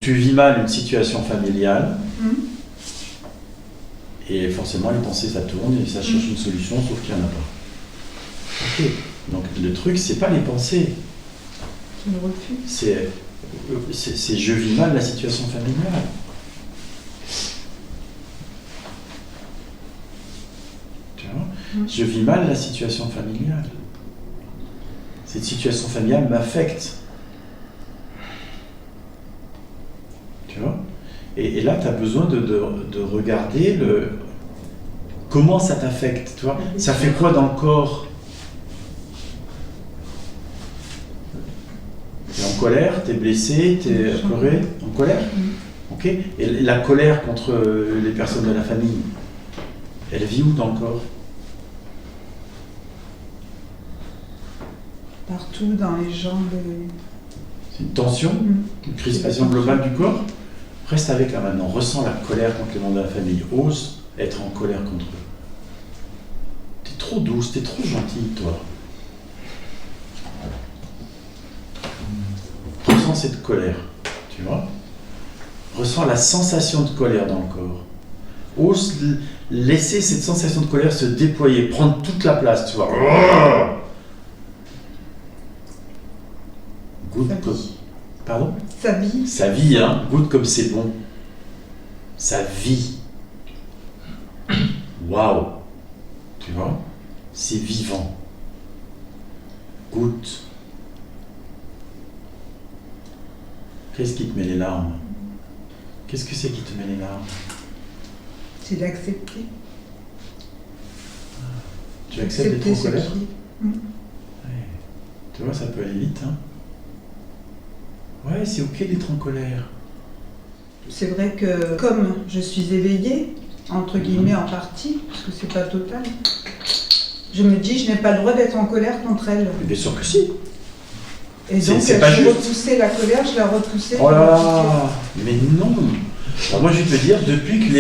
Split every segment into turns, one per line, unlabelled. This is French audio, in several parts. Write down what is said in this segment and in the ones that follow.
Tu vis mal une situation familiale, et forcément les pensées ça tourne et ça cherche une solution, sauf qu'il n'y en a pas. Ok, donc le truc c'est pas les pensées.
Qui me refuse.
C'est je vis mal la situation familiale. Tu vois, je vis mal la situation familiale. Cette situation familiale m'affecte. Tu vois, et là, tu as besoin de regarder comment ça t'affecte. Tu vois, ça fait quoi dans le corps? Tu es en colère, tu es blessé, tu es apeuré, en colère. Ok. Et la colère contre les personnes de la famille, elle vit où dans le corps?
Partout, dans les jambes.
C'est une tension, une crispation globale du corps. Reste avec là maintenant, ressens la colère contre les membres de la famille, ose être en colère contre eux. T'es trop douce, t'es trop gentille, toi. Ressens cette colère, tu vois. Ressens la sensation de colère dans le corps. Ose laisser cette sensation de colère se déployer, prendre toute la place, tu vois. Goûte comme... Pardon?
Sa vie.
Sa vie, hein. Goûte comme c'est bon. Sa vie. Waouh. Tu vois? C'est vivant. Goûte. Qu'est-ce qui te met les larmes? Qu'est-ce que c'est qui te met les larmes?
C'est d'accepter.
Tu acceptes d'être en colère?
Ouais.
Tu vois, ça peut aller vite, hein. Ouais, c'est ok d'être en colère.
C'est vrai que comme je suis éveillée, entre guillemets en partie, parce que c'est pas total, je me dis je n'ai pas le droit d'être en colère contre elle.
Mais bien sûr que si.
Et donc
c'est pas
je
juste.
repoussais la colère, je la repoussais.
Oh là là. Mais non. Alors moi je vais te dire, depuis que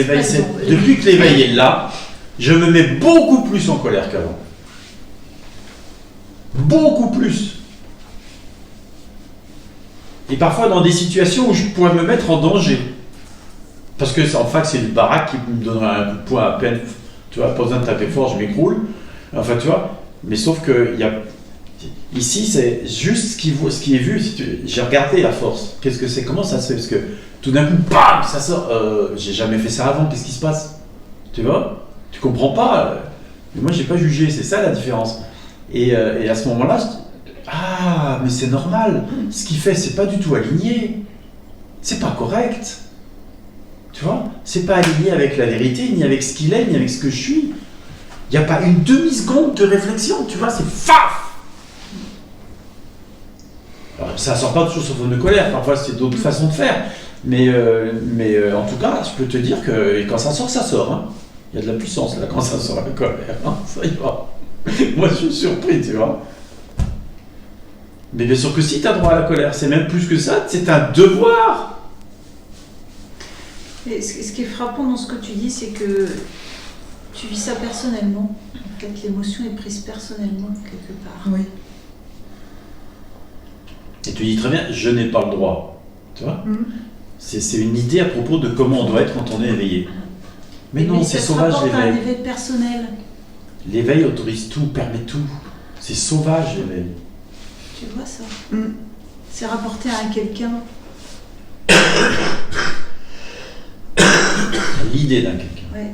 l'éveil est là, je me mets beaucoup plus en colère qu'avant. Beaucoup plus. Et parfois dans des situations où je pourrais me mettre en danger. Parce que en fait c'est une baraque qui me donnerait un coup de poing à peine, tu vois, pas besoin de taper fort, je m'écroule. Enfin tu vois, mais sauf que ici c'est juste ce qui est vu. J'ai regardé la force. Qu'est-ce que c'est? Comment ça se fait? Parce que tout d'un coup, bam, ça sort. J'ai jamais fait ça avant, qu'est-ce qui se passe? Tu vois? Tu comprends pas. Mais moi j'ai pas jugé, c'est ça la différence. Et à ce moment-là, ah, mais c'est normal. Ce qu'il fait, c'est pas du tout aligné. C'est pas correct. Tu vois? C'est pas aligné avec la vérité, ni avec ce qu'il est, ni avec ce que je suis. Il n'y a pas une demi-seconde de réflexion, tu vois? C'est faf! Alors, ça sort pas toujours sur forme de colère, parfois c'est d'autres façons de faire. Mais en tout cas, je peux te dire que quand ça sort. Hein. Il y a de la puissance là quand ça sort la colère. Hein. Ça y va. Moi, je suis surpris, tu vois? Mais bien sûr que si tu as droit à la colère, c'est même plus que ça, c'est un devoir.
Et ce qui est frappant dans ce que tu dis, c'est que tu vis ça personnellement. En fait, l'émotion est prise personnellement, quelque part.
Oui.
Et tu dis très bien, je n'ai pas le droit. Tu vois? C'est une idée à propos de comment on doit être quand on est éveillé. Mais non, c'est sauvage l'éveil.
Ça un éveil personnel.
L'éveil autorise tout, permet tout. C'est sauvage l'éveil.
Tu vois ça? C'est rapporté à quelqu'un.
L'idée d'un quelqu'un.
Ouais.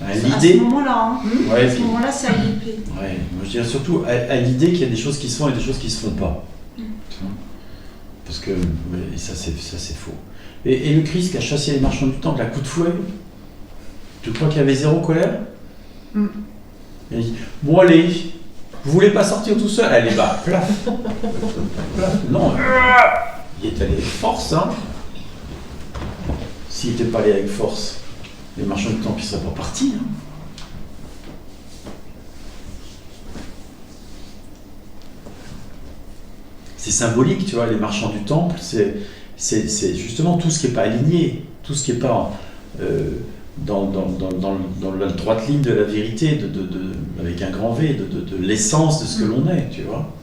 À
ce moment-là, hein.
Ouais,
à ce moment-là, c'est agrippé.
Ouais, moi je dirais surtout à l'idée qu'il y a des choses qui se font et des choses qui se font pas. Tu vois? Parce que ça c'est faux. Et le Christ qui a chassé les marchands du temple à coup de fouet, tu crois qu'il y avait zéro colère? Il a dit, bon allez, vous voulez pas sortir tout seul? Allez, bah, plaf. Non, il est allé avec force, hein. S'il n'était pas allé avec force, les marchands du temple, ils ne seraient pas partis. Hein. C'est symbolique, tu vois, les marchands du temple, c'est justement tout ce qui n'est pas aligné, tout ce qui n'est pas dans la droite ligne de la vérité, avec un grand V, de l'essence de ce que l'on est, tu vois.